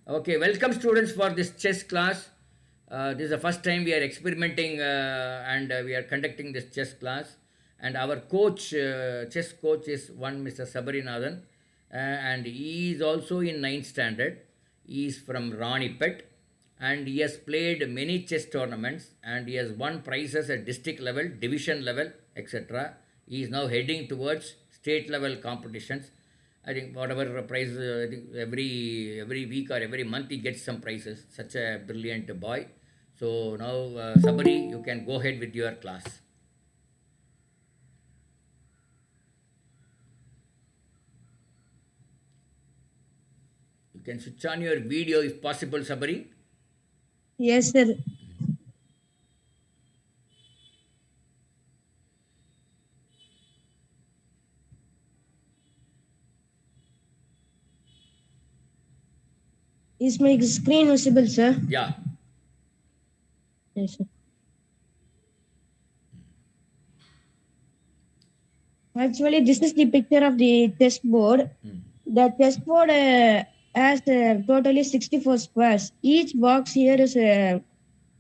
Okay, welcome students for this chess class. This is the first time we are experimenting and we are conducting this chess class. And our coach, chess coach, is one Mr. Sabarinathan, and he is also in ninth standard. He is from Ranipet, and he has played many chess tournaments, and he has won prizes at district level, division level, etc. He is now heading towards state level competitions. I think whatever prize, I think every week or every month he gets some prizes. Such a brilliant boy. So now, Sabari, you can go ahead with your class. You can switch on your video if possible, Sabari. Yes, sir. Is my screen visible, sir? Yeah. Yes, sir. Actually, this is the picture of the chessboard. Mm. The chessboard has totally 64 squares. Each box here is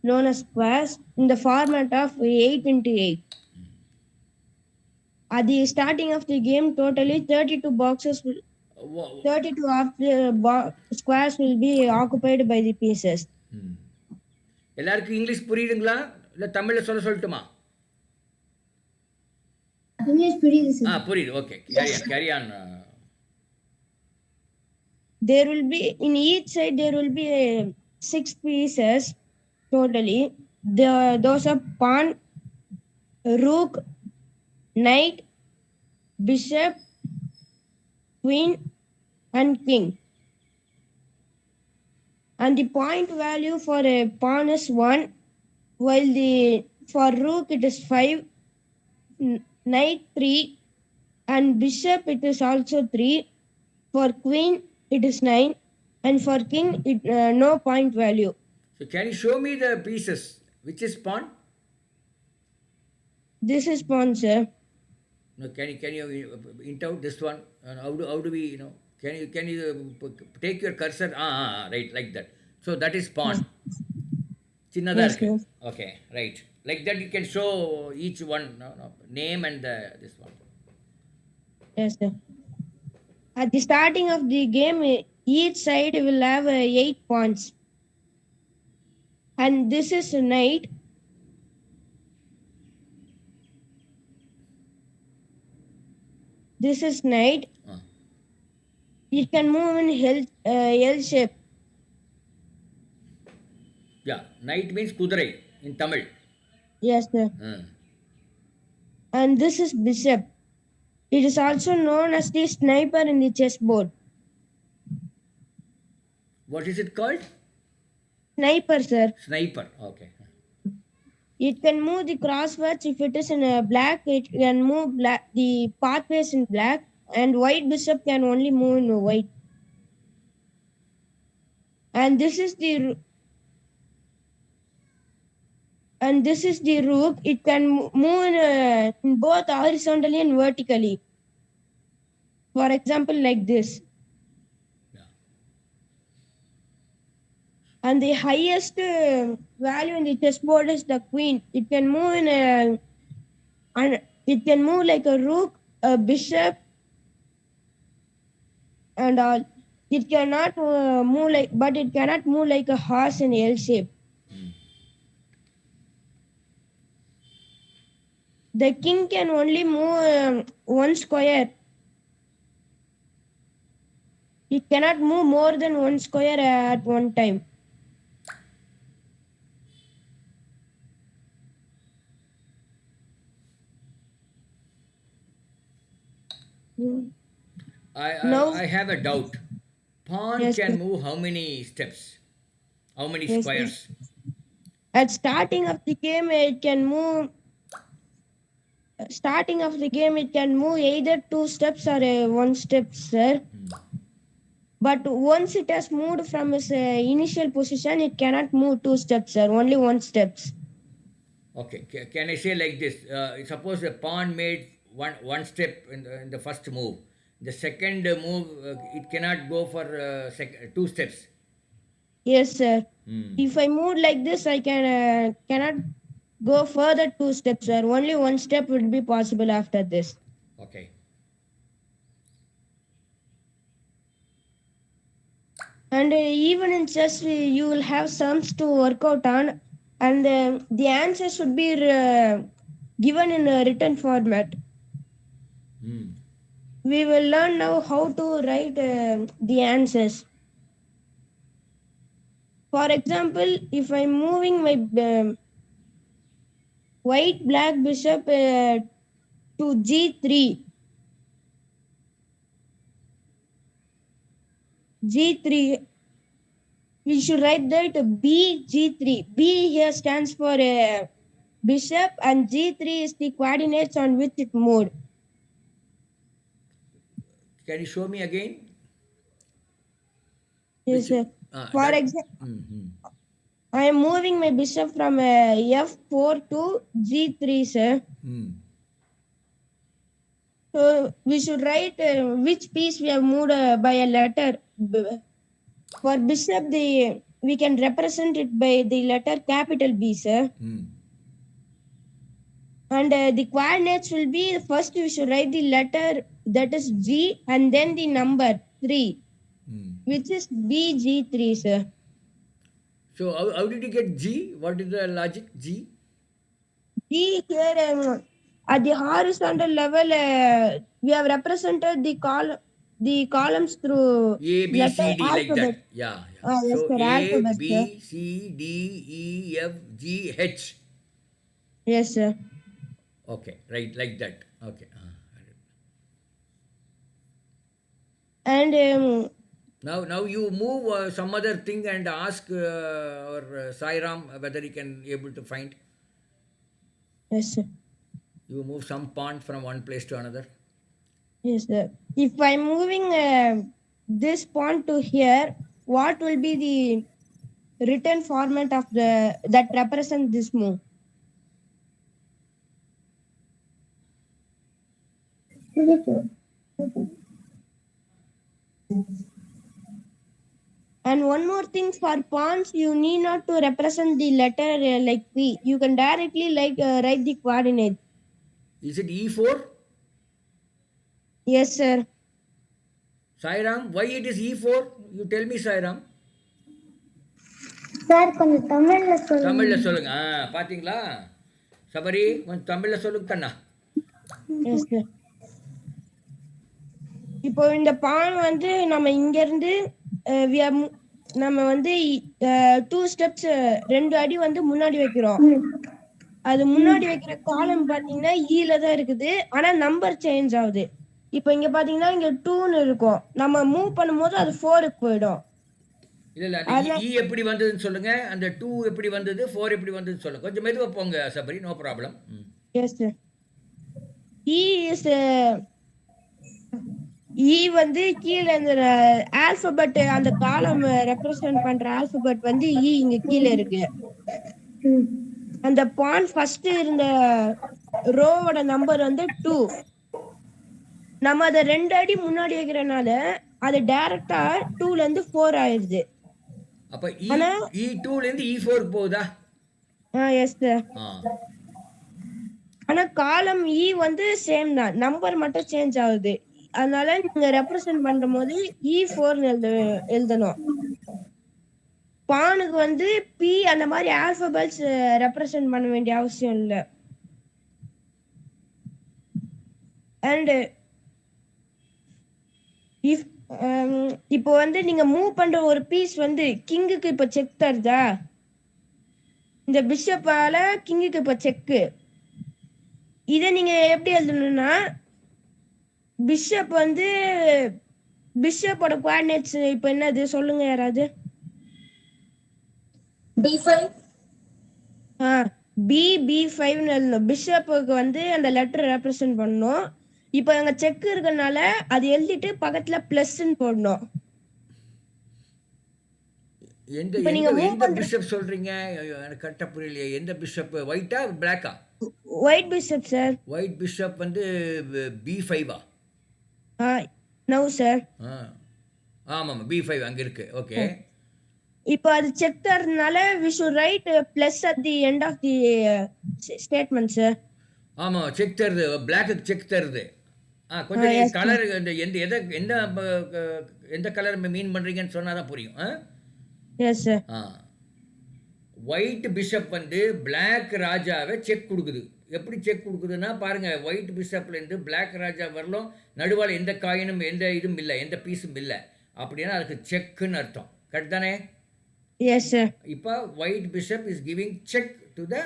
known as squares in the format of 8 into 8. At the starting of the game, totally 32 boxes, 32 of the squares will be occupied by the pieces. எல்லாருக்கும் English புரியுதுங்களா இல்லை தமிழில் சொல்லட்டுமா? English pretty sir. புரியுது. Okay, carry on carry on. There will be in each side there will be 6 pieces totally. Those are pawn, rook, knight, bishop, queen, and king. And the point value for a pawn is 1, while the for rook it is 5, knight 3, and bishop it is also 3. For queen it is 9, and for king it no point value. So can you show me the pieces? Which is pawn? This is pawn, sir. No, can you int out this one? How do we can you take your cursor? Right, like that. So that is pawn. சின்னதா Yes, இருக்கு. sir. Okay, right. Like that you can show each one, no, name and this one. Yes, sir. At the starting of the game, each side will have 8 pawns. And this is a knight. This is knight. Uh, It can move in L shape. yeah, knight means kudurai in Tamil. Yes, sir. Uh, And this is bishop. It is also known as the sniper in the chessboard. what is it called? Sniper, sir. Sniper. Okay. It can move the crosswords if it is in black. It can move black, the pathways in black, and white bishop can only move in white. And this is the rook. It can move in both horizontally and vertically. For example, like this. Yeah. And the highest value in the chessboard is the queen. It can move in a, and it can move like a rook, a bishop, and all. It cannot move like, but it cannot move like a horse in L shape. The king can only move one square. It cannot move more than one square at one time. Mm. I, Now, I I have a doubt. Pawn yes, can sir. move how many steps? How many Yes, sir. squares? At starting of the game, it can move. Starting of the game, it can move either 2 steps or one step, sir. But once it has moved from its initial position, it cannot move 2 steps, sir. Only one steps. Okay, can I say like this? Suppose a pawn made one step in the first move. The second move, it cannot go for 2 steps. Yes, sir. Hmm. If I move like this, I cannot go further 2 steps, sir. Only 1 step would be possible after this. Okay. And even in chess, you will have sums to work out on, and the answers should be given in a written format. Hmm. We will learn now how to write the answers. For example, if I'm moving my white black bishop to g3, g3, we should write that b g3. B here stands for bishop, and g3 is the coordinates on which it moved. Can you show me again? Yes, Which sir. For that? example, Mm-hmm. I am moving my bishop from f4 to g3, sir. Hmm. So we should write which piece we have moved by a letter. For bishop, the we can represent it by the letter capital B, sir. Hmm. And the coordinates will be first we should write the letter that is G and then the number 3, Hmm. which is BG3, sir. So how did you get G? What is the logic? G? G here at the horizontal level, we have represented the columns through A, B, letter C, D, like alphabet. that. Yeah, yeah. Yes, So sir, A, alphabet, sir. B, C, D, E, F, G, H. Yes, sir. Okay, right, like that. Okay. And Now you move some other thing and ask or Sairam whether he can able to find. yes, sir. You move some pawn from one place to another. Yes, sir. If I'm moving this pawn to here, what will be the written format of the that represent this move? And one more thing, for pawns, you need not to represent the letter like P. You can directly write the coordinates. Is it E4? Yes, sir. Sairam, why it is E4? You tell me, Sairam. Sir கொஞ்சம் தமிழ்ல சொல்லுங்க. தமிழில் சொல்லுங்க பார்த்தீங்களா சபரி கொஞ்சம் தமிழில் சொல்லுங்க கண்ணா. Yes, sir. இப்போ இந்த பான் வந்து நம்ம இங்க இருந்து நம்ம வந்து 2 ஸ்டெப்ஸ் 2 அடி வந்து முன்னாடி வைக்கிறோம். அது முன்னாடி வைக்கிற காலம் பாத்தீங்கன்னா ஈல தான் இருக்குது. ஆனா நம்பர் சேஞ்ச் ஆகுது. இப்போ இங்க பாத்தீங்கன்னா இங்க 2ன்னு இருக்கும். நம்ம மூவ் பண்ணும்போது அது 4க்கு போயிடும். இல்லை இல்லை அந்த அதனால இ எப்படி வந்ததுன்னு சொல்லுங்க, அந்த 2 எப்படி வந்தது, 4 எப்படி வந்ததுன்னு சொல்லுங்க. கொஞ்சம் மெதுவாக போங்க Sabari, no problem. Yes sir. இ இஸ் இ வந்து கீழே இந்த ஆல்பபெட் அந்த காலம் ரெப்ரசன்ட் பண்ற ஆல்பபெட் வந்து இ இங்க கீழே இருக்கு. அந்த பான் ஃபர்ஸ்ட் இருந்த ரோவோட நம்பர் வந்து 2. நம்ம அதை 2 அடி முன்னாடி வைக்கிறனால அது டைரக்டா 2ல இருந்து 4 ஆயிருது. அப்போ ஆனா E2லேருந்து E4க்கு போகுதா? Yes sir. ஆ ஆனா காலம் இ வந்து சேம் தான், நம்பர் மட்டும் சேஞ்ச் ஆகுது. அதனால நீங்க ரெப்ரசன்ட் பண்ற போது E4 எழுதணும். பானுக்கு வந்து பி அந்த மாதிரி ஆல்பபெட்ஸ் ரெப்ரசன்ட் பண்ண வேண்டிய அவசியம் இல்லை. அண்ட் இஃப் இப்போ வந்து நீங்க மூவ் பண்ற ஒரு பீஸ் வந்து கிங்குக்கு இப்ப செக் தருதா, இந்த பிஷப்பால கிங்குக்கு இப்ப செக்கு. இதை நீங்க எப்படி எழுதணும்னா பிஷப் வந்து பிஷப்போட கோஆர்டினேட்ஸ் இப்ப என்னது சொல்லுங்க யாராவது. B5. B5ன்னு எழுதணும். பிஷப்புக்கு வந்து அந்த லெட்டர் ரெப்ரசன்ட் பண்ணணும். இப்போ அங்க செக் இருக்கனால அது எழுதிட்டு பக்கத்துல பிளஸ்ன்னு போடணும். எந்த இப்போ எந்த நீங்க மூவ் எந்த பண்ற பிஷப் சொல்றீங்க? எனக்கு கரெக்டாக புரியலையே. எந்த பிஷப், ஒயிட்டா பிளாக்கா? White bishop sir. White bishop வந்து B5ஆ? No sir. ஆமாம் B5 அங்கே இருக்கு. ஓகே. இப்போ அது check தரதுனால we should write plus at the end of the statement, sir. ஆமாம், செக் தருது, பிளாக்குக்கு செக் தருது. கொஞ்சம் Yes, நீங்கள் sir. கலர் இந்த எந்த எதை எந்த எந்த கலர் மீன் பண்ணுறீங்கன்னு சொன்னால் தான் புரியும். Yes, sir. ஆ ஒயிட் பிஷப் வந்து பிளாக் ராஜாவை செக் கொடுக்குது. எப்படி செக் கொடுக்குதுன்னா பாருங்கள், ஒயிட் பிஷப்லேருந்து பிளாக் ராஜா வரலும் நடுவால் எந்த காயினும் எந்த இதுவும் இல்லை, எந்த பீஸும் இல்லை. அப்படின்னா அதுக்கு செக்குன்னு அர்த்தம். கரெக்ட் தானே? Yes, sir. இப்போ white bishop is giving check to the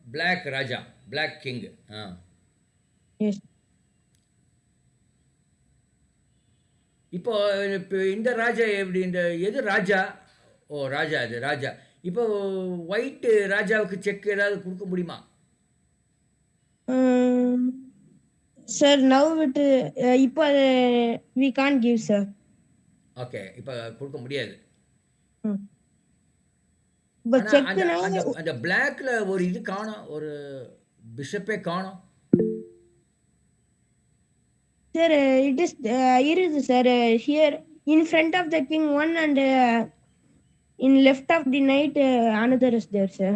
black raja, black king. Yes. இப்போ இப்போ இந்த ராஜா எப்படி, இந்த எது ராஜா? ஓ ராஜா, அது ராஜா. இப்போ ஒயிட் ராஜாவுக்கு செக் ஏதாவது கொடுக்க முடியுமா? Um, sir, now இப்போ we can't give, sir. Okay, இப்போ கொடுக்க முடியாது. இப்போ ஆனால் அந்த செக்குனா அந்த அந்த பிளாக்ல ஒரு இது காணோம், ஒரு பிஷப்பே காணோம். sir, it is இருக்குது sir, here in front of the king one and in left of the knight another is there, sir.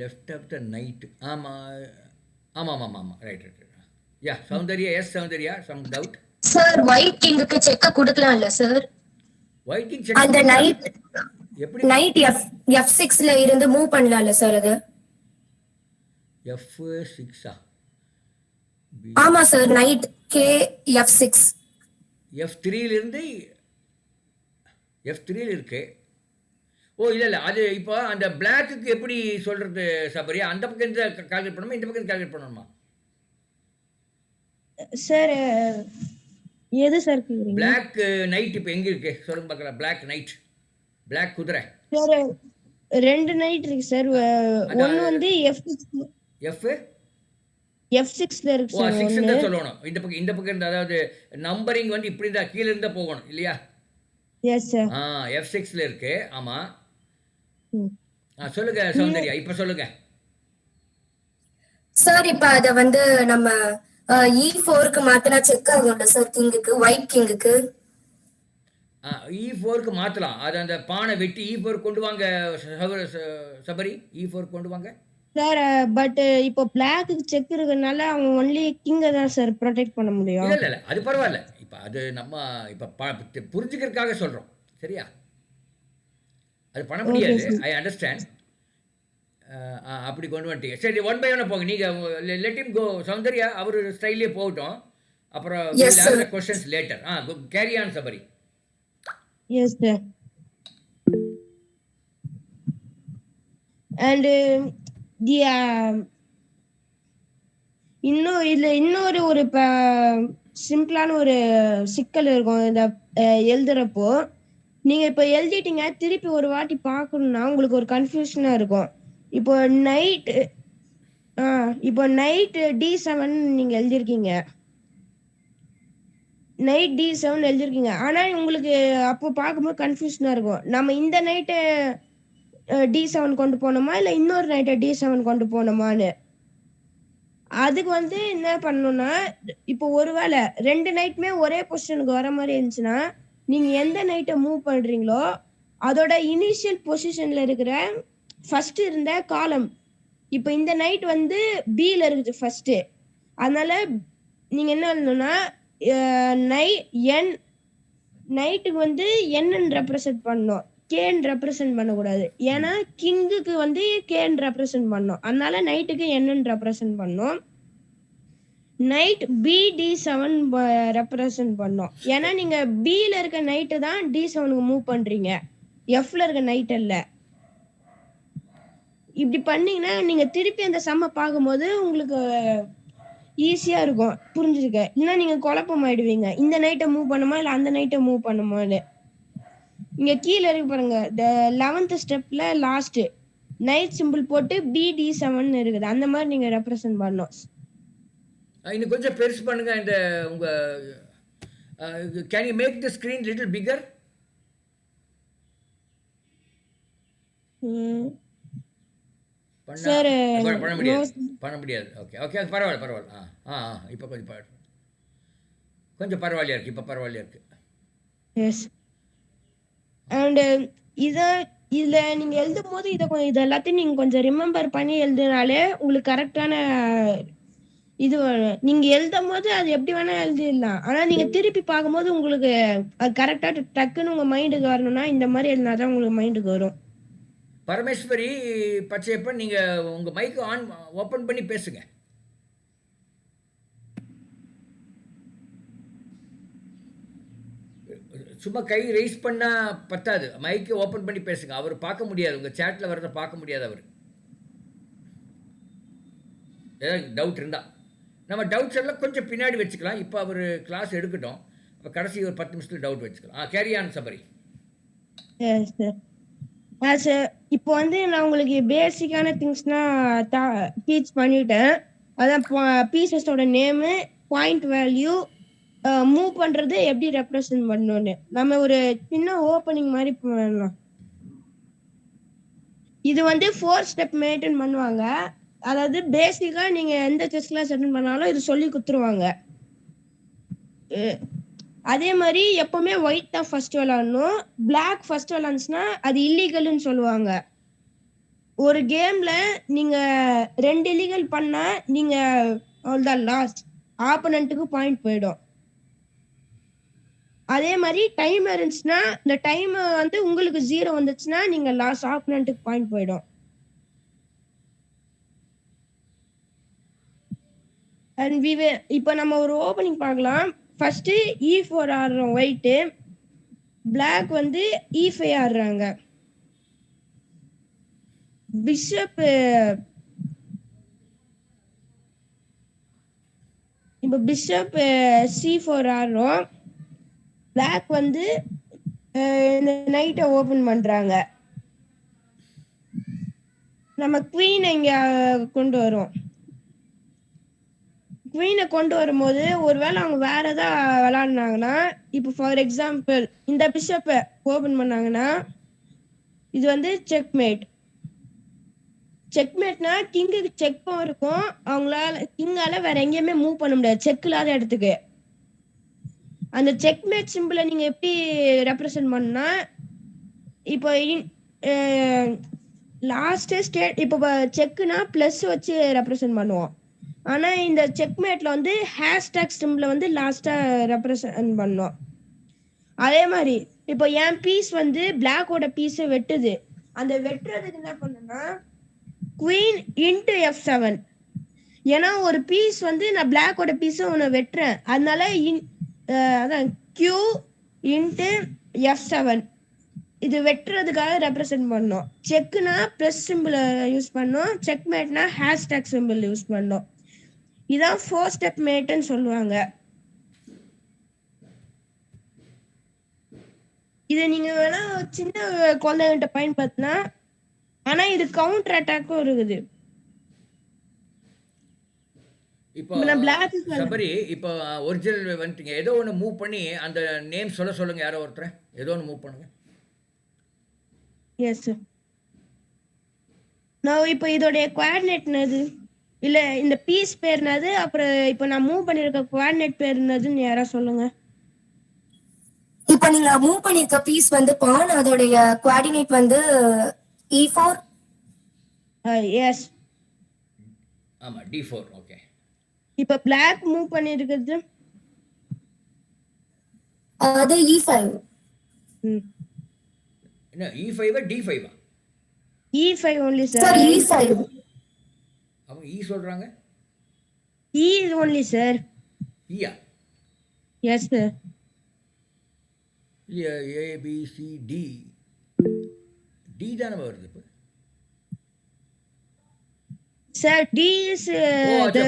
Left of the knight. ஆமாம் ஆமாம் ஆமாம் ஆமாம், right right right. Yeah Soundarya, yes Soundarya, some doubt. Sir white கிங்குக்கு செக்க கொடுக்கலாம்ல sir? White king check அந்த கொடுக்கலாம். Night எப்படி? நைட் F6ல இருந்து மூவ் பண்ணலாம்ல சார் அது? F6 ஆமா சார், நைட் கே F6. F3லிருந்து F3ல இருக்கு. ஓ இல்லை இல்லை, அது இப்போ அந்த பிளாக்குக்கு எப்படி சொல்கிறது சபரியா? அந்த பக்கம் இருந்து கால்குலேட் பண்ணணுமா, இந்த பக்கம் கால்குலேட் பண்ணணுமா? சார் எது சார் கேக்குறீங்க? பிளாக் நைட் இப்போ எங்கே இருக்கு சொல்லுங்க பார்க்கலாம். பிளாக் நைட், பிளாக் குதிரை. சார் ரெண்டு நைட் இருக்கு சார். ஒன்னு வந்து எஃப் F6ல இருக்கு ஓ சார். 6 தான் சொல்லணும். இந்த பக்கம் இருந்து, அதாவது நம்பரிங் வந்து இப்படி இருந்தால் கீழே இருந்தால் போகணும் இல்லையா? Yes sir. F6ல இருக்கு. ஆமாம். சொல்லுங்க சௌந்தர்யா, இப்போ சொல்லுங்க. சார் இப்ப அத வந்து நம்ம E4க்கு மாத்தினா செக் ஆகும்ல சார் கிங்குக்கு, ஒயிட் கிங்குக்கு? E4க்கு மாற்றலாம். அது அந்த பானை வெட்டி E4 கொண்டு வாங்க சபரி, E4 கொண்டு வாங்க. சார் பட் இப்போ பிளாக்குக்கு செக் இருக்கறனால அவங்க ஒன்லி கிங்க தான் சார் ப்ரொடெக்ட் பண்ண முடியும். இல்லை இல்லை இல்லை, அது பரவாயில்ல. இப்போ அது நம்ம இப்போ புரிஞ்சுக்கிறதுக்காக சொல்கிறோம், சரியா? அது பண்ண முடியாது, ஐ அண்டர்ஸ்டாண்ட். அப்படி கொண்டு வந்துட்டீங்க. சரி, ஒன் பை ஒன் போங்க. நீங்கள் லெட் ஹிம் கோ சௌந்தர்யா, அவர் ஸ்டைல்லே போகட்டும். அப்புறம் questions later. Carry on Sabari. Yes sir. And the இன்னொரு ஒரு சிம்பிளான ஒரு சிக்கல் இருக்கும் இந்த எழுதுறப்போ. நீங்க இப்ப எழுதிட்டீங்க, திருப்பி ஒரு வாட்டி பார்க்கணும்னா உங்களுக்கு ஒரு கன்ஃபியூஷனா இருக்கும். இப்போ நைட் D7 நீங்க எழுதிருக்கீங்க, நைட் D7 எழுதிருக்கீங்க. ஆனா உங்களுக்கு அப்போ பார்க்கும்போது கன்ஃபியூஷனா இருக்கும், நம்ம இந்த நைட்டு D7 கொண்டு போனோமா இல்ல இன்னொரு நைட்டை D7 கொண்டு போனோமான்னு. அதுக்கு வந்து என்ன பண்ணணும்னா, இப்போ ஒருவேளை ரெண்டு நைட்டுமே ஒரே பொசிஷனுக்கு வர மாதிரி இருந்துச்சுன்னா, நீங்க எந்த நைட்டை மூவ் பண்றீங்களோ அதோட இனிஷியல் பொசிஷன்ல இருக்கிற ஃபர்ஸ்ட் இருந்த காலம், இப்போ இந்த நைட் வந்து பில இருக்குது ஃபர்ஸ்ட். அதனால நீங்க என்ன பண்ணணும்னா, நைட்டுக்கு வந்து என்னன்னு ரெப்ரசென்ட் பண்ணணும், கேன்னு ரெப்ரசென்ட் பண்ணக்கூடாது. ஏன்னா கிங்குக்கு வந்து கேன்னு ரெப்ரசென்ட் பண்ணணும். அதனால நைட்டுக்கு என்னன்னு ரெப்ரசென்ட் பண்ணணும். நைட் BD7 ரெப்ரசென்ட் பண்ணோம். ஏன்னா நீங்க பில இருக்க நைட்டு தான் D7க்கு மூவ் பண்றீங்க, எஃப்ல இருக்க நைட் இல்ல. இப்படி பண்ணீங்கன்னா நீங்க திருப்பி அந்த சம்ம பார்க்கும்போது உங்களுக்கு ஈஸியா இருக்கும் புரிஞ்சுக்க. இல்லைன்னா நீங்க குழப்பம் ஆயிடுவீங்க, இந்த நைட்டை மூவ் பண்ணுமா இல்ல அந்த நைட்டை மூவ் பண்ணுமான்னு. இங்க கீழே இருக்கு பாருங்க, 11th ஸ்டெப்ல லாஸ்ட் நைட் சிம்பிள் போட்டு BD7 இருக்குது, அந்த மாதிரி நீங்க ரெப்ரசென்ட் பண்ணணும். இன்னும் கொஞ்சம் பெருசு பண்ணுங்க. இந்த உங்க can you make the screen little bigger? Sir பண்ண முடியாது, பண்ண முடியாது. ஓகே ஓகே, பரவாயில்ல பரவாயில்ல. இப்போ கொஞ்சம் பரவாயில்லையா இருக்கு, இப்போ பரவாயில்லையா இருக்கு. எஸ். அண்ட் இத இதுல நீங்க எழுதும் போது இது எல்லாத்தையும் நீங்க கொஞ்சம் ரிமெம்பர் பண்ணி எழுதினாலே உங்களுக்கு கரெக்டான இது வரும். நீங்க எழுதும் போது அது எப்படி வேணா எழுதிடலாம். ஆனா நீங்க திருப்பி பார்க்கும்போது உங்களுக்கு அது கரெக்டா டக்குன்னு உங்க மைண்டுக்கு வரணும்னா இந்த மாதிரி எழுதினாதான் உங்களுக்கு மைண்டுக்கு வரும். பரமேஸ்வரி பச்சையப்பன், நீங்கள் உங்கள் மைக்கு ஓப்பன் பண்ணி பேசுங்க. சும்மா கை ரைஸ் பண்ணால் பத்தாது, மைக்கை ஓப்பன் பண்ணி பேசுங்க. அவர் பார்க்க முடியாது, உங்கள் சேட்டில் வரதை பார்க்க முடியாது. அவர் ஏதாவது டவுட் இருந்தால் நம்ம டவுட்ஸ் எல்லாம் கொஞ்சம் பின்னாடி வச்சுக்கலாம். இப்போ அவர் கிளாஸ் எடுக்கட்டும், அப்போ கடைசி ஒரு 10 நிமிஷத்தில் டவுட் வச்சுக்கலாம். Carry on Sabari. இப்போ வந்து நான் உங்களுக்கு பேசிக்கான திங்ஸ்லாம் டீச் பண்ணிட்டேன். அதான் பீசஸோட நேமு, பாயிண்ட் வேல்யூ, மூவ் பண்றது எப்படி ரெப்ரசன்ட் பண்ணணும்னு நம்ம ஒரு சின்ன ஓப்பனிங் மாதிரி பண்ணலாம். இது வந்து 4 ஸ்டெப் மெயின்டைன் பண்ணுவாங்க. அதாவது பேசிக்கா நீங்க எந்த செஸ் கிளாஸ் அட்டெண்ட் பண்ணாலும் இது சொல்லி கொடுத்துருவாங்க. அதே மாதிரி எப்பவுமே ஒயிட் தான் ஃபர்ஸ்ட் விளையாடணும். பிளாக் ஃபர்ஸ்ட் விளையாண்டுச்சுன்னா அது இல்லீகல்னு சொல்லுவாங்க. ஒரு கேம்ல நீங்க 2 இல்லீகல் பண்ணா நீங்க அவ்வளவுதான் லாஸ்ட். ஆப்போனன்ட்டுக்கு பாயிண்ட் போயிடும். அதே மாதிரி டைம் இருந்துச்சுன்னா இந்த டைம் வந்து உங்களுக்கு 0 வந்துச்சுன்னா நீங்க லாஸ்ட், ஆப்போனன்ட்டுக்கு பாயிண்ட் போயிடும். அண்ட் இப்போ நம்ம ஒரு ஓப்பனிங் பார்க்கலாம். First E4 ஆடுறோம் white. பிளாக் வந்து E5 ஆடுறாங்க. பிஷப் இப்போ பிஷப் C4 ஆடுறோம். பிளாக் வந்து இந்த நைட்டை ஓபன் பண்றாங்க. நம்ம குவீன் இங்க கொண்டு வரோம். குவீனை கொண்டு வரும்போது ஒருவேளை அவங்க வேற ஏதாவது விளையாடினாங்கன்னா, இப்போ ஃபார் எக்ஸாம்பிள் இந்த பிஷப்பை ஓபன் பண்ணாங்கன்னா இது வந்து செக்மேட். செக்மேட்னா கிங்குக்கு செக்கும் இருக்கும். கிங்கால வேற எங்கேயுமே மூவ் பண்ண முடியாது செக் இல்லாத இடத்துக்கு. அந்த செக்மேட் சிம்பிளை நீங்க எப்படி ரெப்ரசன்ட் பண்ணா, இப்போ லாஸ்ட் ஸ்டேட் இப்போ செக்னா பிளஸ் வச்சு ரெப்ரசன்ட் பண்ணுவோம். ஆனா இந்த செக்மேட்ல வந்து ஹேஷ்டேக் சிம்பிளை வந்து லாஸ்டா ரெப்ரசன்ட் பண்ணோம். அதே மாதிரி இப்போ என் பீஸ் வந்து பிளாக்கோட பீஸை வெட்டுது. அந்த வெட்டுறதுக்கு என்ன பண்ணுன்னா குவீன் இன்டு F7. ஏன்னா ஒரு பீஸ் வந்து நான் பிளாக்கோட பீஸை ஒன்று வெட்டுறேன். அதனால அதான் Q இன்டு F7 இது வெட்டுறதுக்காக ரெப்ரசன்ட் பண்ணோம். செக்னா பிளஸ் சிம்பிள் யூஸ் பண்ணோம். செக்மேட்னா ஹேஷ்டேக் சிம்பிள் யூஸ் பண்ணோம். இதான் 4 ஸ்டெப் மேட்னு சொல்லுவாங்க. இதை நீங்க வேணா சின்ன குழந்தைகிட்ட பயன்படுத்தலாம். ஆனா இது கவுண்டர் அட்டாக்கும் இருக்குது. இப்போ நான் பிளாக் சபரி, இப்போ ஒரிஜினல் வந்துட்டீங்க, ஏதோ ஒன்று மூவ் பண்ணி அந்த நேம் சொல்லுங்கள். யாரோ ஒருத்தர் ஏதோ ஒன்று மூவ் பண்ணுங்க. Yes sir. நான் இப்போ இதோடைய குவாடினேட் என்னது, இல்ல இந்த பீஸ் பேர் என்னது, அப்புறம் இப்போ நான் மூவ் பண்ணிருக்க குவாடினேட் பேர் என்னதுன்னு யாரா சொல்லுங்க. இப்போ நீங்க மூவ் பண்ணிருக்க பீஸ் வந்து பான், அதோடைய குவாடினேட் வந்து E4. எஸ். ஆமாம், D4. ஓகே. இப்போ பிளாக் மூவ் பண்ணிருக்கிறது அது E5. என்ன E5 D5? E5 only sir. Sir E5. அவங்க சொல்கிறாங்க. E is only sir. ஈயா? Yes sir. இல்லையா, ABCD டி தானே வருது இப்போ. Sir D is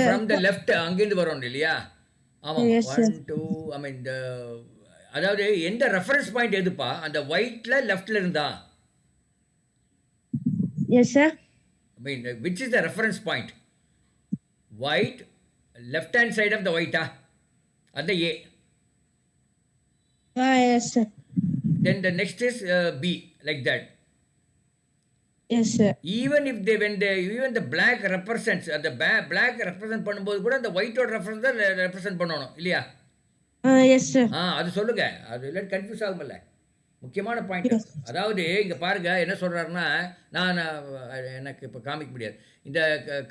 from the left அங்கேருந்து வரோம் இல்லையா? ஆமாம். Yes, sir. 1 2 ஐ மீன் அதாவது எந்த ரெஃபரன்ஸ் பாயிண்ட் எதுப்பா? அந்த ஒயிட்ல லெஃப்ட்ல இருந்தா? Yes sir. I mean, which is the reference point? White, left hand side of the white, at the A. Yes sir. Then the next is B, like that. Yes sir. Even if even the black represents, the black represent பண்ணும்போது கூட அந்த ஒயிட்டோட reference தான் represent பண்ணணும் இல்லையா? Yes sir. அது சொல்லுங்க, அது இல்லை கன்ஃபியூஸ் ஆகும்ல. முக்கியமான பாயிண்ட். Yes. அதாவது இங்க பாருங்க என்ன சொல்றாருன்னா, நான் எனக்கு இப்ப காமிக்க முடியாது. இந்த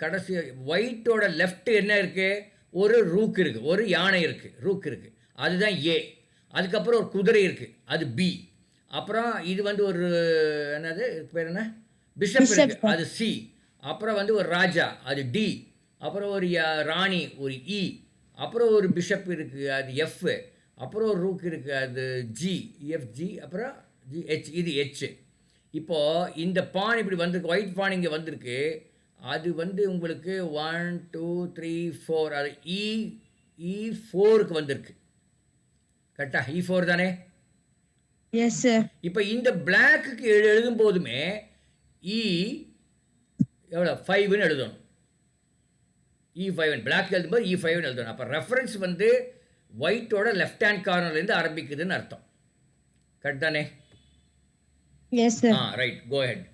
கடைசி ஒயிட்டோட லெஃப்ட் என்ன இருக்கு? ஒரு ரூக் இருக்கு. ஒரு யானை இருக்கு. ரூக் இருக்கு. அதுதான் ஏ. அதுக்கப்புறம் ஒரு குதிரை இருக்கு. அது பி. அப்புறம் இது வந்து ஒரு என்னது இதுக்கு பேர் என்ன? பிஷப் Bishop, இருக்கு. sir. அது சி. அப்புறம் வந்து ஒரு ராஜா. அது டி. அப்புறம் ஒரு ராணி ஒரு இ. அப்புறம் ஒரு பிஷப் இருக்கு. அது எஃப். அப்புறம் ஒரு ரூக் இருக்கு. அது ஜி. எஃப்ஜி. அப்புறம் ஜி ஹெச். இது ஹெச். இப்போ இந்த பான் இப்படி வந்திருக்கு. ஒயிட் பான் இங்கே வந்திருக்கு. அது வந்து உங்களுக்கு 1 2 3 4 அது இ 4க்கு வந்திருக்கு. கரெக்டா? இ 4 தானே? Yes, sir. இப்போ இந்த பிளாக்குக்கு எழுதும் போதுமே இ எவ்வளோ 5ன்னு எழுதணும். இ 5 பிளாக் எழுதும்போது இ 5ன்னு எழுதணும். அப்போ ரெஃபரன்ஸ் வந்து ஒயிட்டோட லெஃப்ட் ஹேண்ட் கார்னர்லேருந்து ஆரம்பிக்குதுன்னு அர்த்தம். கரெக்ட் தானே? Yes, sir. Right, go ahead.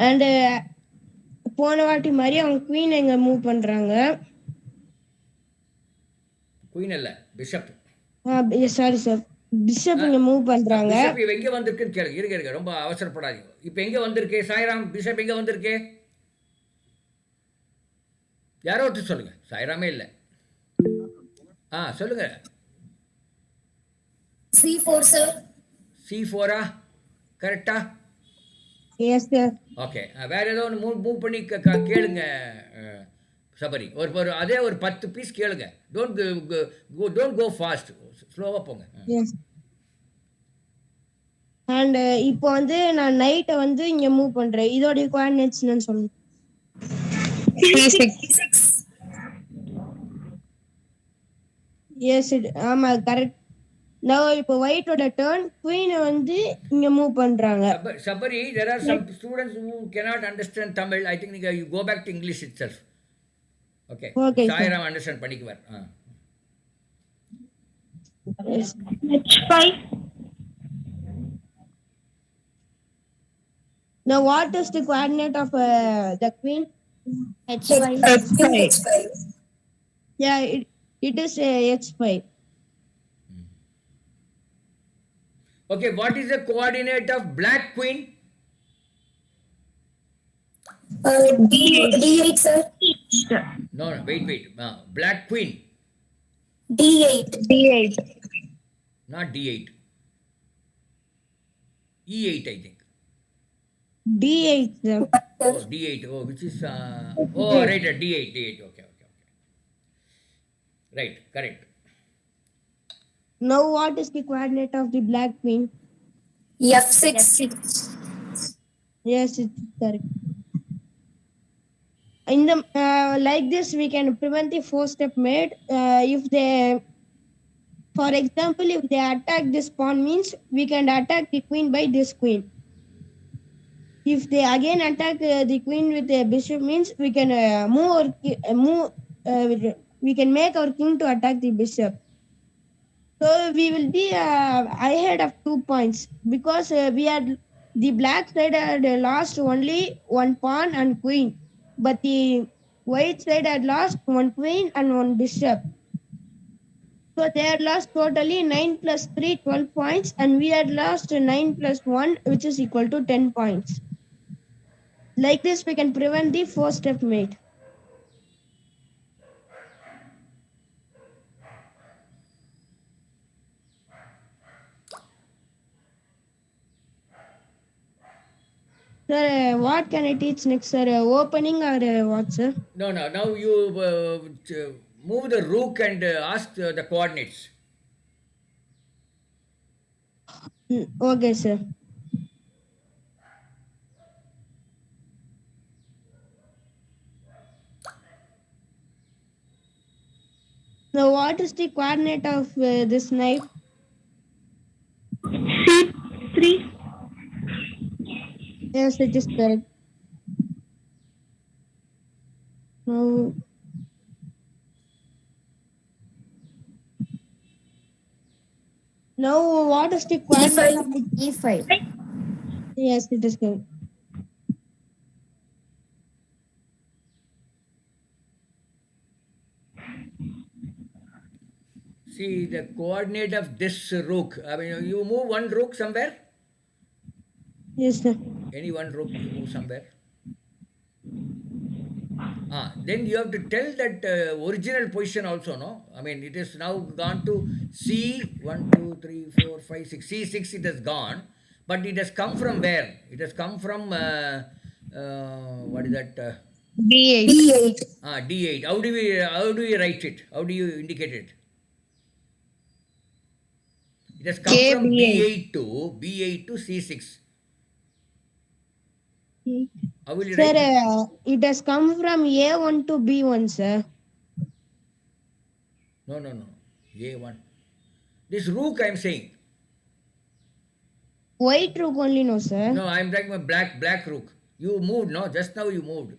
And போன வாட்டி மாதிரி அவங்க குவீன் எங்க மூவ் பண்றாங்க. குயின் இல்ல, பிஷப். சாரி சார், பிஷப் இங்க மூவ் பண்றாங்க. பிஷப் இவ எங்க வந்திருக்குன்னு கேளுங்க. இருங்க ரொம்ப அவசரப்படாதீங்க. இப்போ எங்க வந்திருக்கு சாய்ராம்? பிஷப் எங்க வந்திருக்கு? யாரோ ஒருத்தர் சொல்லுங்க. சாய்ராமே இல்லை. சொல்லுங்க. C4 sir. C4 கரெக்டா? Yes sir. ஓகே. வேற ஏதோ ஒன்று மூவ் பண்ணி கேளுங்க சபரி. ஒரு அதே ஒரு 10 பீஸ் கேளுங்க. Don't go fast. ஸ்லோவாக போங்க. எஸ். அண்ட் இப்போ வந்து நான் நைட்டை வந்து இங்க மூவ் பண்றேன். இதோட கோஆர்டினேட்ஸ் என்னன்னு சொல்லுங்க. C6. எஸ், ஆமா கரெக்ட். நான் இப்போ ஒயிட்டோட டர்ன். குவீனை வந்து இங்க மூவ் பண்றாங்க. Sabari, there are some students who cannot understand Tamil. I think you go back to English itself. Okay. Okay, sir. Sairam understand படிக்குவார். Yes. H5. Now what is the coordinate of the queen? H5. H5. Yeah, it is H5. Okay, what is the coordinate of black queen? D8 sir. No, wait. Black queen. D8. Not D8. E8, I think. D8. Sir. Oh, D8. Oh, which is right, D8. Okay. Right, correct. Now what is the coordinate of the black queen? F6. Yes, it's correct. In the like this, we can prevent the 4-step mate. If they, for example, if they attack this pawn, means we can attack the queen by this queen. If they again attack the queen with a bishop, means we can we can make our king to attack the bishop. So we will be ahead of 2 points because we had the black side had lost only 1 pawn and queen, but the white side had lost 1 queen and 1 bishop. So they had lost totally 9 plus 3, 12 points, and we had lost 9 plus 1, which is equal to 10 points. Like this, we can prevent the 4-step mate. Sir, what can I teach next, sir? Opening or what, sir? No. Now you move the rook and ask the coordinates. Okay, sir. Now, what is the coordinate of this knife? C3. Yes, it is correct. Now, what is the coordinate of the E5. Yes, it is correct. See the coordinate of this rook. I mean, you move one rook somewhere. Yes, sir. Any one rook you move somewhere. Then you have to tell that original position also, no? I mean, it is now gone to C, 1, 2, 3, 4, 5, 6. C6 it has gone, but it has come from where? It has come from, what is that? B8. B8. D8. How do we write it? How do you indicate it? It has come A from B8. B8 to C6. How will you Sir, write? it has come from A1 to B1, sir. No, no, no. A1. This rook I'm saying. White rook only, no, sir. No, I'm talking about black rook. You moved, no? Just now you moved.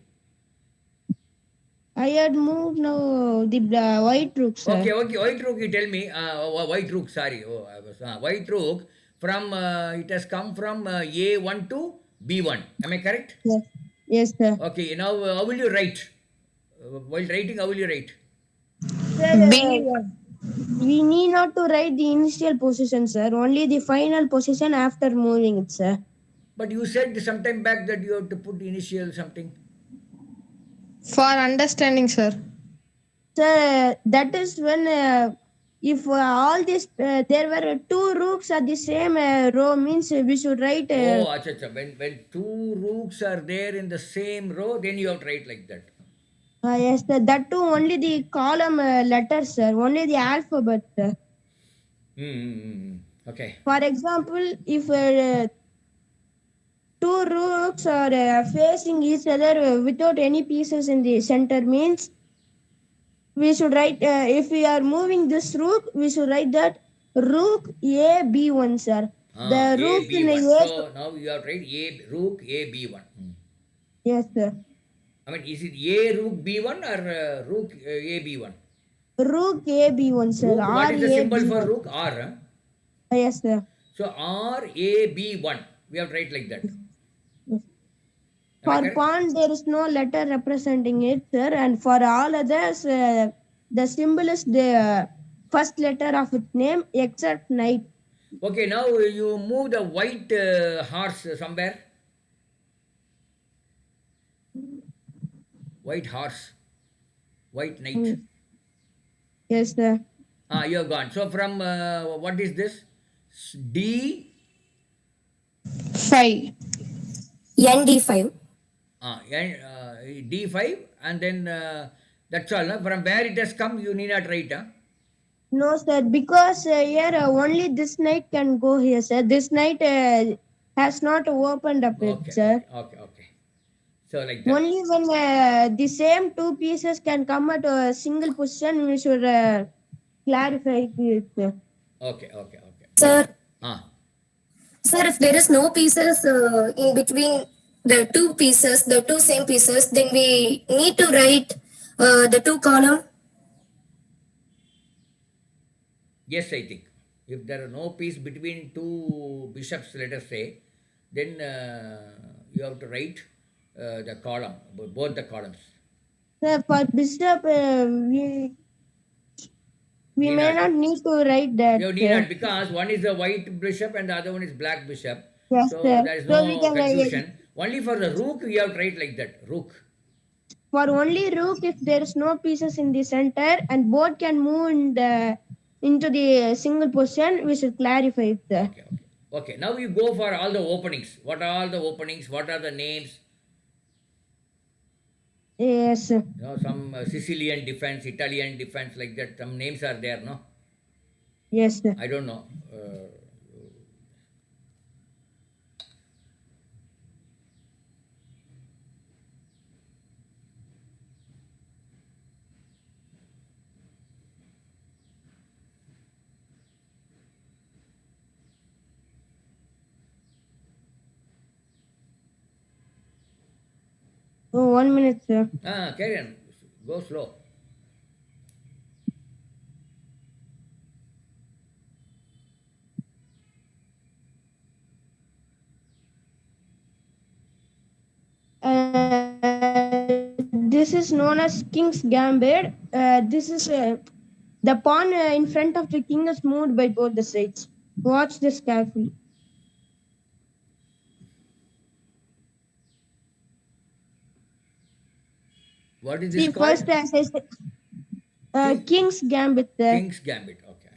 I had moved now the white rook, sir. Okay, okay. White rook, you tell me. White rook, sorry. Oh, I was white rook from it has come from A1 to B1. Am I correct? Yes, yes, sir. Okay, now how will you write? While writing, how will you write? Sir, B1. we need not to write the initial position, sir. Only the final position after moving it, sir. But you said sometime back that you have to put initial something. For understanding, sir. Sir, that is when if all this there were two rooks at the same row means we should write. Oh, acha, acha. When two rooks are there in the same row, then you have to write like that. Yes, sir. That too only the column letters, sir. Only the alphabet. Sir. Okay. For example, if two rooks are facing each other without any pieces in the center means we should write if we are moving this rook we should write that rook a b1, sir. The A rook in B1. a So now you have to write A rook A B1. yes, sir. I mean, is it A rook B1 or rook A B1? Rook a b1, sir. Rook, what R is the a symbol for b1. rook? R. Yes, sir. So R A B1. We have to write like that. Yes. Am I For correct? pawn, there is no letter representing it, sir, and for all others, the symbol is the first letter of its name except knight. Okay, now you move the white horse somewhere. White horse. White knight. Mm. Yes, sir. You have gone. So from what is this? D 5. ND5. and D5 and then that's all. No? From where it has come, you need not write. Huh? No, sir, because here only this knight can go here, sir. This knight has not opened up it, Okay, sir. okay, okay, okay. So like that. Only when the same two pieces can come at a single position, we should clarify it, sir. Okay, okay, okay. Fine. Sir, Ah, sir, if there is no pieces in between the two same pieces, then we need to write the two column. yes, I think. If there are no piece between two bishops, let us say, then you have to write the column, both the columns. Sir, for bishop, we Need may not. not need to write that, You need sir. not because one is a white bishop and the other one is black bishop. Yes, So sir. there is So we no can confusion. Only for the rook, we have to write like that. Rook. for only rook if there is no pieces in the center and both can move in the into the single position, we should clarify it, sir. Okay, okay. Okay, now you go for all the openings. What are all the openings? What are the names? Yes, sir. You know, some Sicilian defense, Italian defense, like that. Some names are there, no? Yes, sir. I don't know. Oh, 1 minute, sir. Carry on. Go slow. This is known as King's Gambit. This is The pawn in front of the king is moved by both the sides. Watch this carefully. What is this See, called? first as I said, King? king's gambit. King's Gambit. Okay.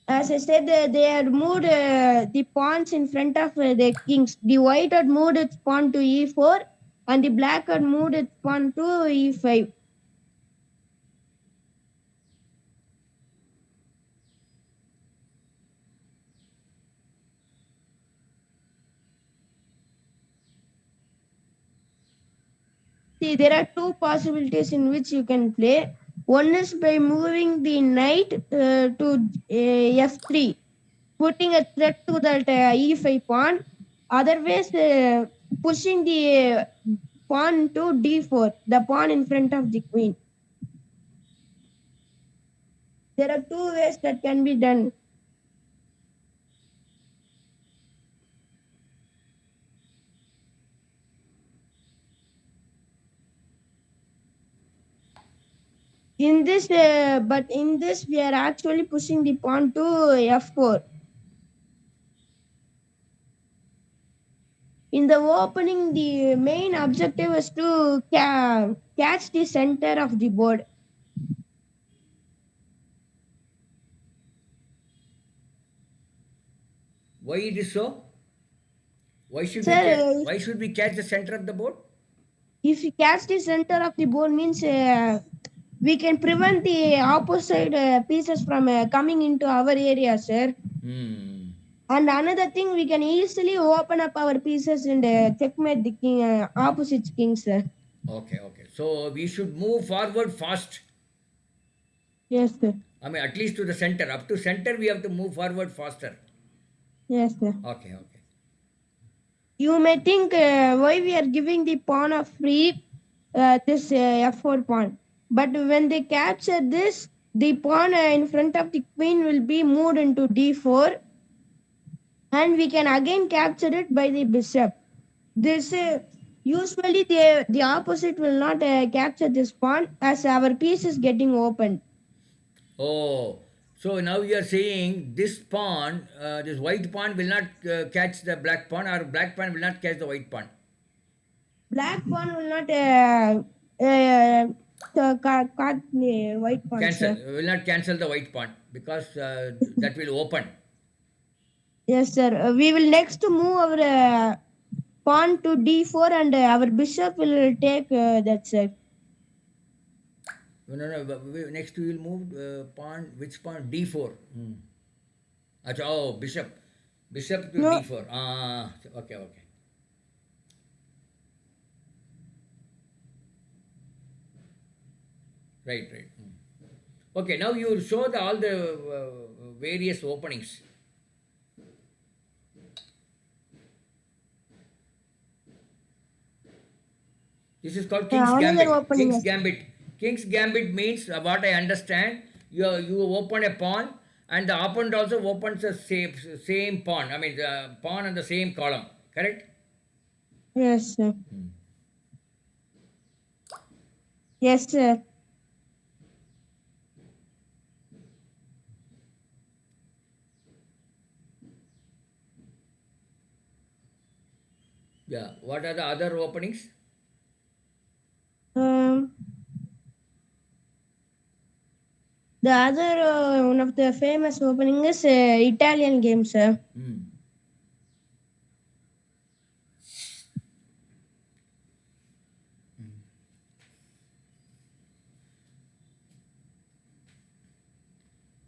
As I said, they had moved the pawns in front of the kings. The white had moved its pawn to e4, and the black had moved its pawn to e5. See, there are two possibilities in which you can play. One is by moving the knight to f3, putting a threat to that e5 pawn. Otherwise, pushing the pawn to d4, the pawn in front of the queen. There are two ways that can be done. But in this, we are actually pushing the pawn to f4. In the opening, the main objective is to catch the center of the board. Why it is so? Why should we catch? Sir, Why should we catch the center of the board? if you catch the center of the board means we can prevent the opposite pieces from coming into our area, sir. Hmm. And another thing, we can easily open up our pieces and checkmate the king, opposite king, sir. Okay. Okay. So we should move forward fast. Yes, sir. I mean, at least to the center. Up to center, we have to move forward faster. Yes, sir. Okay. Okay. You may think why we are giving the pawn of free this f4 pawn. But when they capture this, the pawn in front of the queen will be moved into d4, and we can again capture it by the bishop. This usually the opposite will not capture this pawn as our piece is getting opened. Oh, so now you are saying this pawn, this white pawn will not catch the black pawn, or black pawn will not catch the white pawn. Black pawn will not cut the white pawn, Cancel, sir. will not cancel the white pawn because that will open. Yes, sir. We will next move our pawn to d4, and our bishop will take that side. No, no, no. Next we will move pawn. Which pawn? D4. Hmm. Acha, oh, bishop. Bishop to No, D4. Ah, okay, okay. Right, right. Hmm. Okay, now you will show all the various openings. This is called King's another Gambit. opening King's is Gambit. King's Gambit means what I understand. You open a pawn, and the opponent also opens the same pawn. I mean the pawn on the same column. Correct? yes, sir. Yes, sir. Yeah. What are the other openings? Um, the other one of the famous opening is Italian game, sir. Hmm.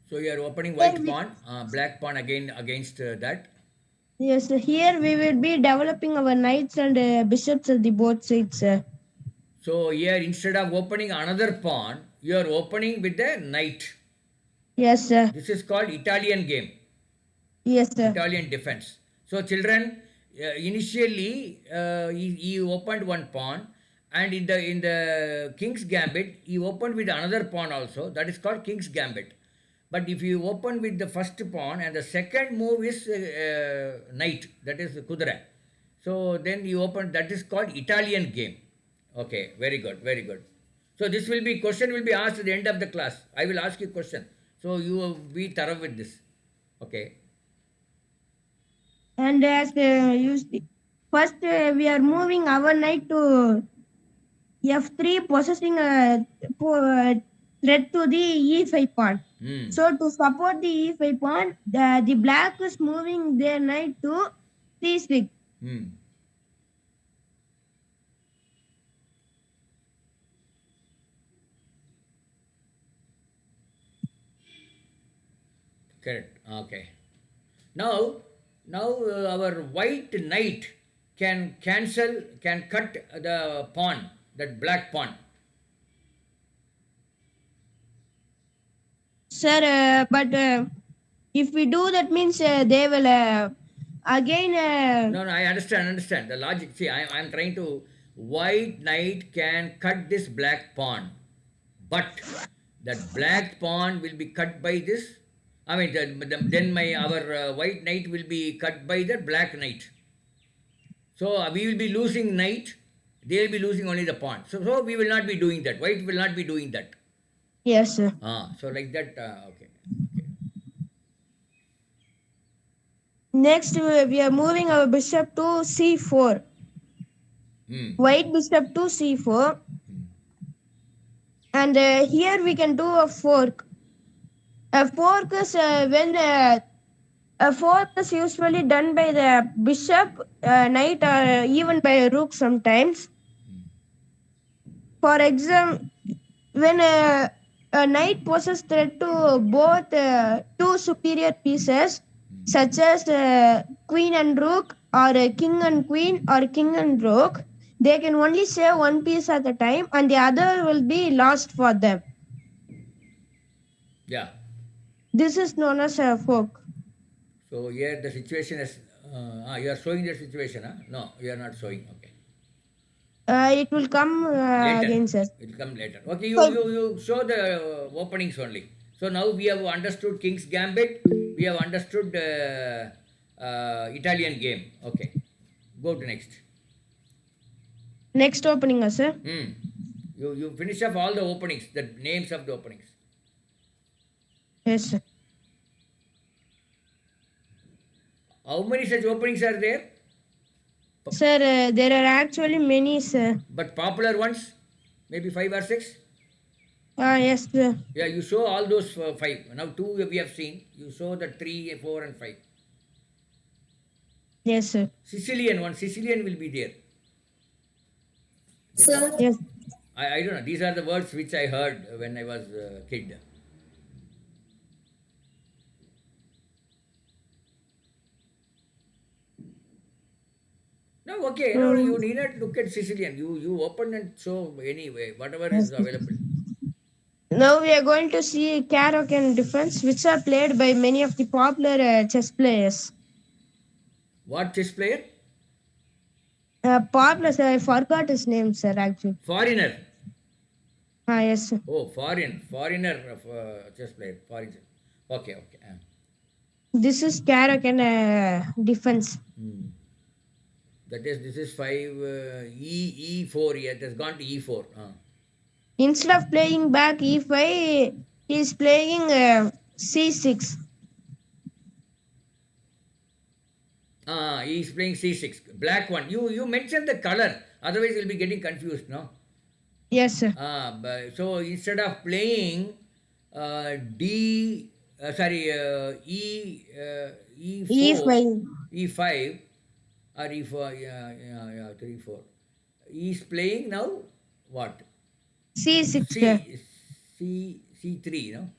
So you are opening Here white we, pawn, black pawn again against that. yes, sir. Here we will be developing our knights and bishops at the both sides, sir. So here instead of opening another pawn, you are opening with the knight. Yes, sir. This is called Italian game. Yes, sir. Italian defense. So children, initially he opened one pawn, and in the king's gambit he opened with another pawn also. That is called king's gambit. But if you open with the first pawn and the second move is knight, that is kudra. So then you open, that is called Italian game. Okay, very good, very good. So this will be question will be asked at the end of the class. I will ask you question. So you be thorough with this. Okay. And as you see, first we are moving our knight to f3, possessing a threat to the e5 pawn. Hmm. So to support the e5 pawn, the black is moving their knight to c6. Hmm. Correct. Okay. Now, our white knight can cut the pawn, that black pawn. Sir, but if we do that means they will again. No, no, I understand the logic. See, I'm trying to. White knight can cut this black pawn, but that black pawn will be cut by this. I mean, then our white knight will be cut by the black knight. So we will be losing knight. They will be losing only the pawn. So we will not be doing that. White will not be doing that. Yes, sir. So like that. Okay. Okay. Next, we are moving our bishop to c4. Hmm. White bishop to c4. And here we can do a fork. A fork is when a fork is usually done by the bishop, knight, or even by a rook sometimes. For example, when a knight poses threat to both two superior pieces, such as queen and rook, or king and queen, or king and rook, they can only save one piece at a time, and the other will be lost for them. Yeah. This is known as a fork. So here the situation is. You are showing the situation, huh? No, you are not showing. Okay. It will come Later. again, sir. It will come later. Okay, So, you show the openings only. So now we have understood King's Gambit. We have understood Italian game. Okay. Go to next. next opening, sir. Hmm. You finish up all the openings, the names of the openings. Yes, sir. How many such openings are there? Sir, there are actually many, sir. But popular ones, maybe five or six. Yes, sir. Yeah, you show all those five. Now two we have seen. You show the three, four, and five. Yes, sir. Sicilian one. Sicilian will be there. Sir, Yes. I don't know. These are the words which I heard when I was a kid. No, okay. No, Mm, you need not look at Sicilian. You open and show anyway, whatever is yes. available. Now we are going to see Karok and defense, which are played by many of the popular chess players. What chess player? Popular, sir, I forgot his name, sir, actually. Foreigner. Yes, sir. Oh, foreigner of chess player. Foreign. Okay, okay. This is Karok and defense. Hmm. That is, this is five E4. Yeah, it has gone to E4. Instead of playing back e5, he is playing c6. He is playing C6. Black one. You mentioned the color. Otherwise, you'll be getting confused, no? Yes, sir. So instead of playing D, sorry, E4, e5, E5 or E4, yeah, 3, 4. He's playing now what? c6, sir. C3, no?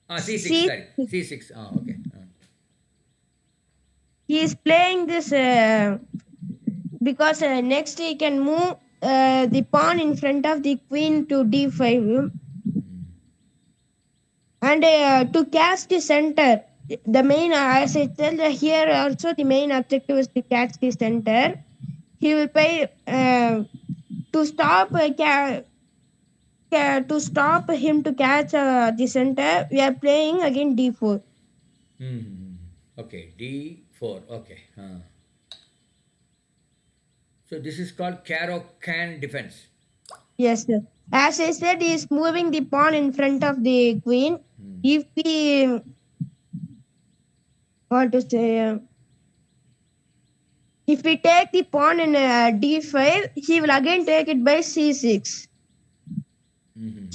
C6, sorry. c6. C6, okay. He is playing this because next he can move the pawn in front of the queen to d5, and to catch the center. The main, as I tell here, also the main objective is to catch the center. He will play to stop to stop him to catch the center. We are playing again d4. Hmm. Okay, D4, okay. So this is called Caro-Can defense. Yes, sir. As I said, he is moving the pawn in front of the queen. If we what to say, if we take the pawn in d5, he will again take it by c6.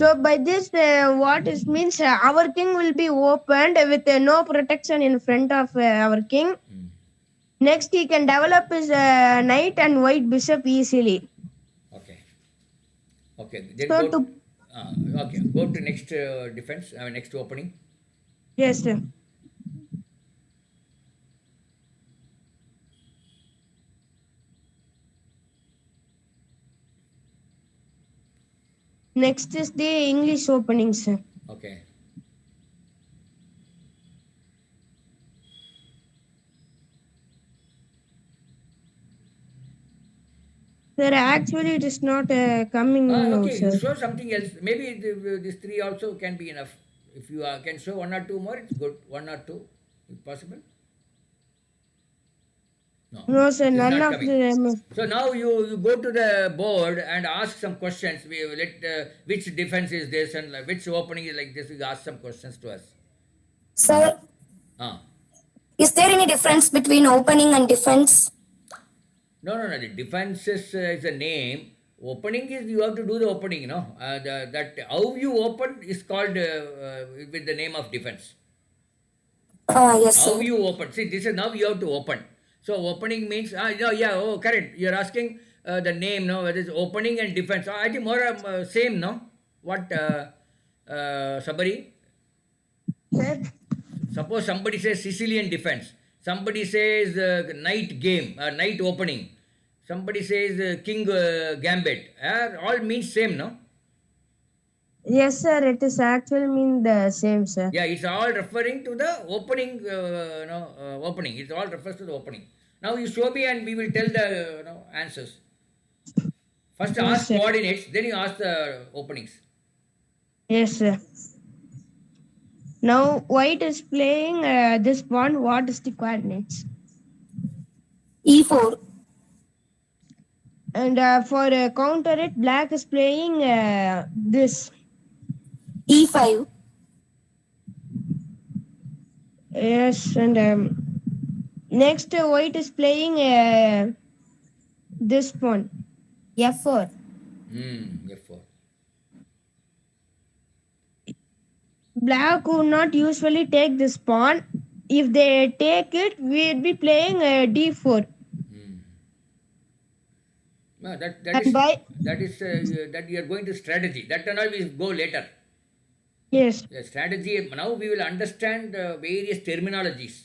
So by this, what it means, our king will be opened with no protection in front of our king. Next, he can develop his knight and white bishop easily. Okay. Okay. Then So go. to Okay. Go to next defense. Next opening. yes, sir. Next is the English opening, sir. Okay. Sir, actually, it is not coming now, Okay. You sir. show something else. Maybe these three also can be enough. If you can show one or two more, it's good. One or two, if possible. No, No, sir, this is none not of coming. the. So now you go to the board and ask some questions. We will let which defense is this and which opening is like this. You ask some questions to us. Sir, Ah. is there any difference between opening and defense? No, no, no. The defense is a name. Opening is you have to do the opening. That how you open is called with the name of defense. Ah, yes, How sir. you open? See, this is now you have to open. So opening means no, yeah, oh, correct. You're asking the name, no, whether it's opening and defense. I think more same, no. What Sabari? Sir, Suppose somebody says Sicilian defense. Somebody says night game, night opening. Somebody says king gambit. All means same, no? yes, sir. It is actually mean the same, sir. Yeah, it's all referring to the opening, opening. It all refers to the opening. Now you show me and we will tell the answers. First Yes, ask sir. coordinates, then you ask the openings. Yes, sir. Now, white is playing this pawn. What is the coordinates? E4, And for counter it, black is playing this. E5, Yes, and next white is playing this pawn. F4. F4. Black would not usually take this pawn. If they take it, we'll be playing d4. No, And by that you are going to strategy. That and all will go later. yes, The strategy, now we will understand various terminologies.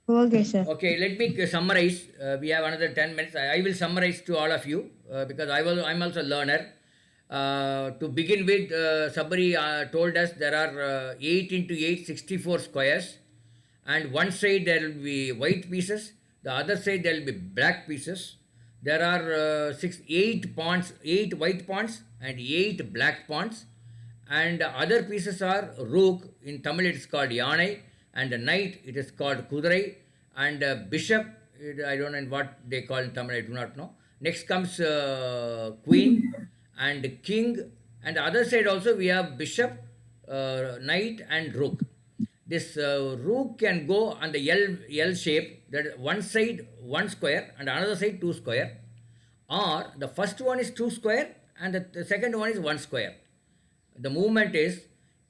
okay, sir. Okay, let me summarize. We have another 10 minutes. I will summarize to all of you because I'm also a learner. To begin with, Sabari told us there are 8 into 8, 64 squares. And one side there will be white pieces, the other side there will be black pieces. There are 8 pawns, 8 white pawns and 8 black pawns. And other pieces are rook, in Tamil it is called yanai, and knight it is called kudurai, and bishop, I don't know in what they call in Tamil, I do not know. Next comes queen and king, and the other side also we have bishop, knight and rook. This rook can go on the L shape, that one side one square and another side two square, or the first one is two square and the second one is one square. The movement is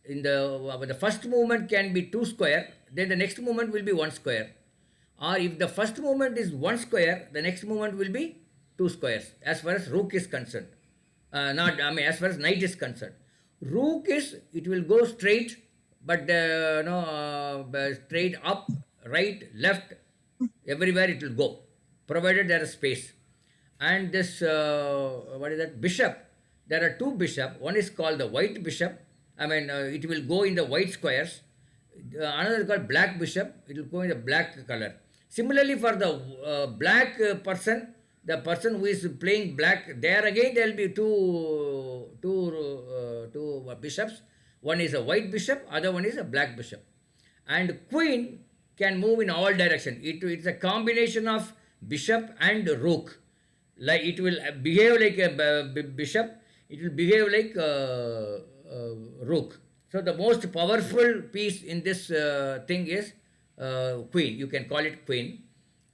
in the first movement can be two square, then the next movement will be one square. Or if the first movement is one square, the next movement will be two squares. As far as rook is concerned, not I mean as far as knight is concerned, rook is it will go straight, but no straight up, right, left, everywhere it will go, provided there is space. And this what is that bishop, there are two bishop, one is called the white bishop, I mean it will go in the white squares, another is called black bishop, it will go in the black color. Similarly for the black person, the person who is playing black, there again there will be two bishops, one is a white bishop, other one is a black bishop. And queen can move in all direction, it's a combination of bishop and rook, like it will behave like a bishop, it will behave like rook. So the most powerful piece in this thing is queen. You can call it queen.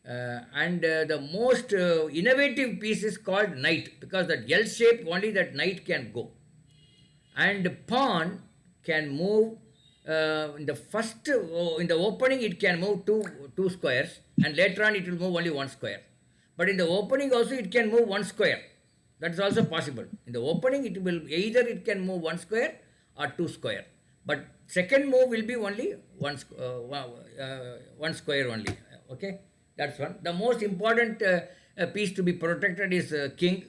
And the most innovative piece is called knight, because that L shape only that knight can go. And pawn can move in the first in the opening it can move two squares, and later on it will move only one square. But in the opening also it can move one square. That is also possible. In the opening it will either it can move one square or two square, but second move will be only one square only. Okay, that's one. The most important piece to be protected is king.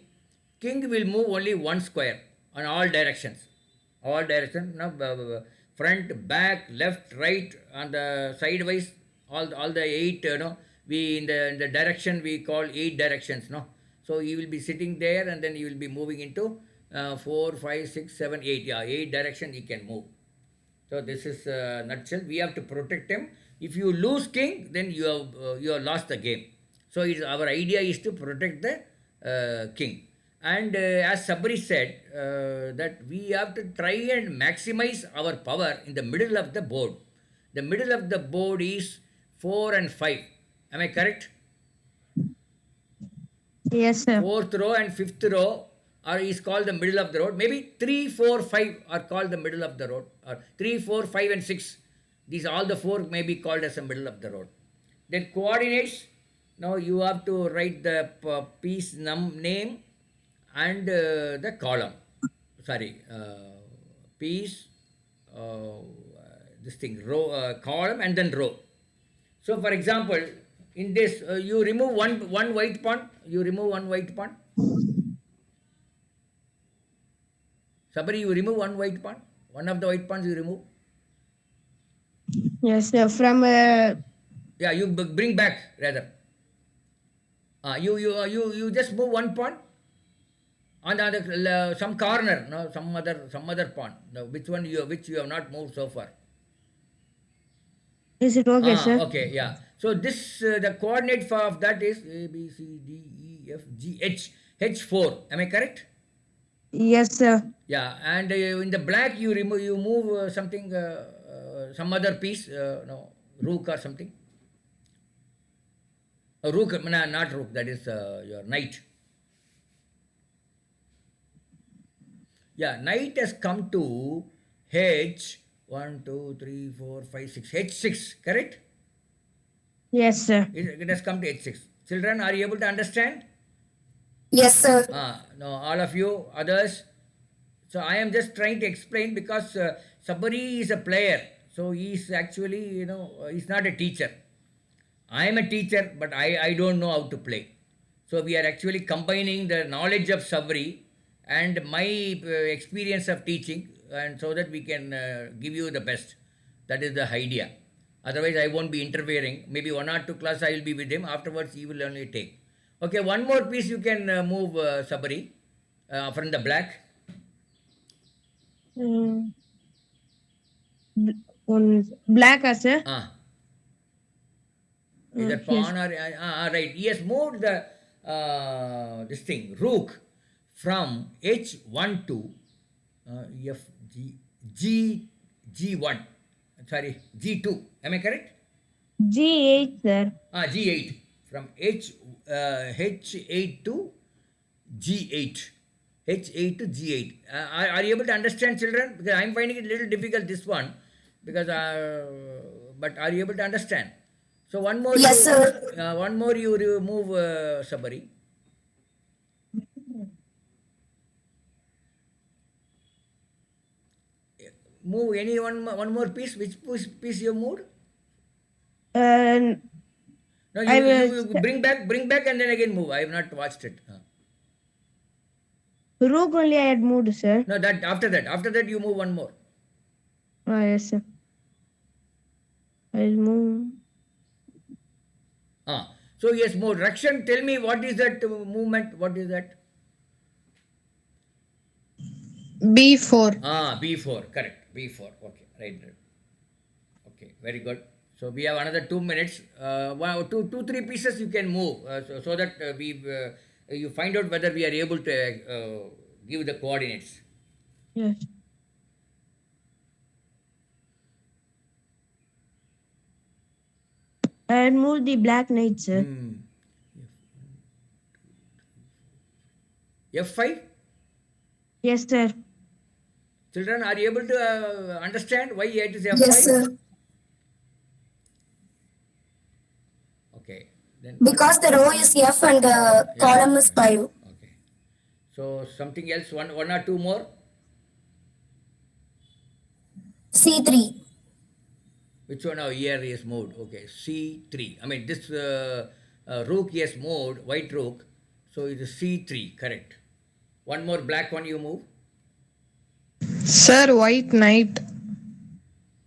King will move only one square on all directions. All directions, no, front, back, left, right, and the sidewise, all the eight, we in the direction we call eight directions, no. So you will be sitting there, and then you will be moving into 4, 5, 6, 7, 8. Yeah, eight direction he can move. So this is nutshell. We have to protect him. If you lose king, then you have lost the game. So our idea is to protect the king. And as Sabri said, that we have to try and maximize our power in the middle of the board. The middle of the board is 4 and 5. Am I correct? Yes, sir. Fourth row and fifth row is called the middle of the road. Maybe 3, 4, 5 are called the middle of the road. Or 3, 4, 5 and 6. These all the four may be called as the middle of the road. Then coordinates. Now you have to write the piece name and the column. Sorry, piece, this thing, row, column and then row. So for example, in this, you remove one white pawn. You remove one white pawn. Sabari, you remove one white pawn. One of the white pawns you remove. Yes, sir. From Yeah, you bring back rather. You just move one pawn on the some corner, no, some other pawn. No, which you have not moved so far. is it okay, sir? Okay, yeah. So this the coordinate of that is A B C D E F G H, H4. Am I correct? Yes, sir. Yeah, and in the black you move something, some other piece, no, rook or something. Rook, no, not rook. That is your knight. Yeah, knight has come to H 1, 2, 3, 4, 5, 6. H6, correct? Yes, sir. It has come to H6. Children, are you able to understand? Yes, sir. No, all of you, others. So I am just trying to explain, because Sabari is a player. So he is actually, he's not a teacher. I am a teacher, but I don't know how to play. So we are actually combining the knowledge of Sabri and my experience of teaching, and so that we can give you the best. That is the idea. Otherwise, I won't be interfering. Maybe 1 or 2 class I will be with him. Afterwards, he will only take. Okay, one more piece you can move, Sabari, from the black. On black, sir. Either Yes. pawn or right. He has moved the this thing rook from H1 to F G1. Sorry, G2. Am I correct? G8, sir. G8, from H8 to G8. H8 to G8. Are you able to understand, children? Because I am finding it a little difficult, this one. Because, but are you able to understand? So one more. Yes, sir. One more you remove, Sabari. Move any one more piece. Which piece you moved? Uh, No, I you will- bring back and then again move. I have not watched it. rook only I had moved, sir. No, after that you move one more. Yes, sir. I'll move. So yes, more. Rakshan, tell me, what is that movement? What is that? B4. B4. Correct. B4. Okay. Right. Okay. Very good. So we have another 2 minutes. Two, 3 pieces you can move, so that you find out whether we are able to give the coordinates. Yes. And move the black knight, sir. F5? Yes, sir. Children, are you able to understand why it is F5? Yes, sir. Okay. Then what? Because the row is F and the Yeah. column is 5. Okay. So something else, one or two more? C3. Which one now here is moved? Okay, C3. I mean, this rook is moved, white rook. So it is C3, correct. One more black one you move. Sir, white knight.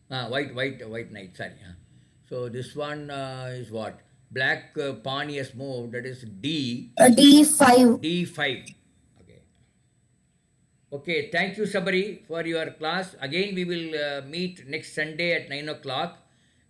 White knight, sorry. So this one is what? Black pawn is moved, that is D5. D5. Okay. Okay, thank you, Sabari, for your class. Again, we will meet next Sunday at 9 o'clock.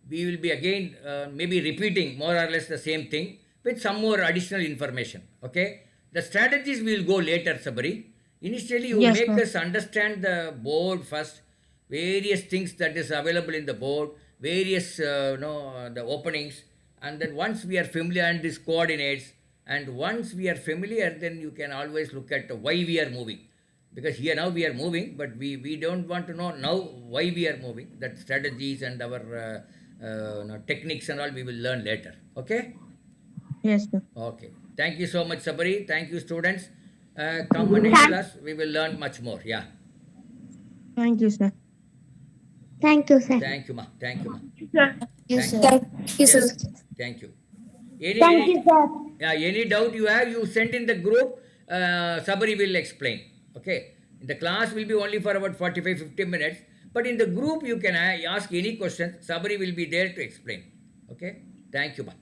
We will be again maybe repeating more or less the same thing with some more additional information. Okay? The strategies we will go later, Sabari. Initially, you Yes, make sir. us understand the board first, various things that is available in the board, various the openings, and then once we are familiar and these coordinates, and once we are familiar, then you can always look at why we are moving, because here now we are moving, but we don't want to know now why we are moving. That strategies and our techniques and all we will learn later. Okay. Yes, sir. Okay, thank you so much, Sabari. Thank you, students. Come next class, we will learn much more. Yeah. Thank you, sir. Thank you, sir. Thank you, ma. Thank you, ma. Yes, Thank you. sir. Thank you, sir. Yes. Thank you. Thank you, sir. Yeah, any doubt you have, you send in the group. Sabari will explain. Okay. In the class will be only for about 45-50 minutes. But in the group, you can ask any questions. Sabari will be there to explain. Okay. Thank you, ma.